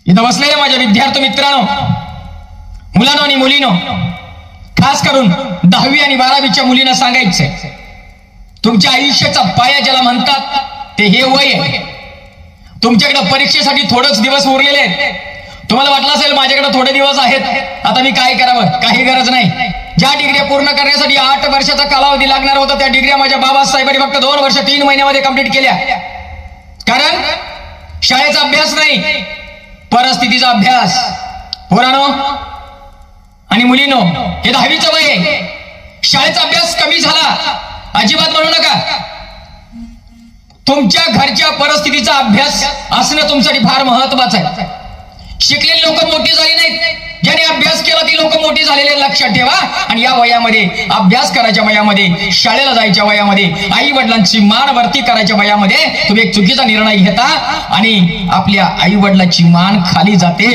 इथं बसलेल्या माझ्या विद्यार्थी मित्रांनो, मुलांनो आणि मुलींनो, खास करून 10वी आणि 12वीच्या मुलींना सांगायचंय, तुमच्या आयुष्याचा पाया ज्याला म्हणतात ते हे वय आहे. तुमच्याकडे परीक्षेसाठी थोडेच दिवस उरलेले आहेत. तुम्हाला वाटलं असेल माझ्याकडे थोडे दिवस आहेत, आता मी काय करावं, काही गरज नाही. ज्या डिग्र्या पूर्ण करण्यासाठी 8 वर्षाचा कालावधी लागणार होता त्या डिग्र्या माझ्या बाबासाहेबांनी फक्त 2 वर्ष 3 महिन्यामध्ये कंप्लीट केल्या. कारण शाळेचा अभ्यास नाही, परिस्थितीचा अभ्यास. पोरांनो आणि मुलींनो, हे 10वीचं वय आहे. शाळेचा अभ्यास कमी झाला अजिबात म्हणू नका. तुमच्या घरच्या परिस्थितीचा अभ्यास असणं तुमच्यासाठी फार महत्वाचं आहे. शिकलेली लोक मोठी झाली नाहीत, ज्याने अभ्यास केला ती लोक मोठी झालेले लक्षात ठेवा. आणि या वयामध्ये, अभ्यास करायच्या वयामध्ये, शाळेला जायच्या वयामध्ये, आई वडिलांची मान वरती करायच्या वयामध्ये तुम्ही एक चुकीचा निर्णय घेता आणि आपल्या आई वडिलांची मान खाली जाते.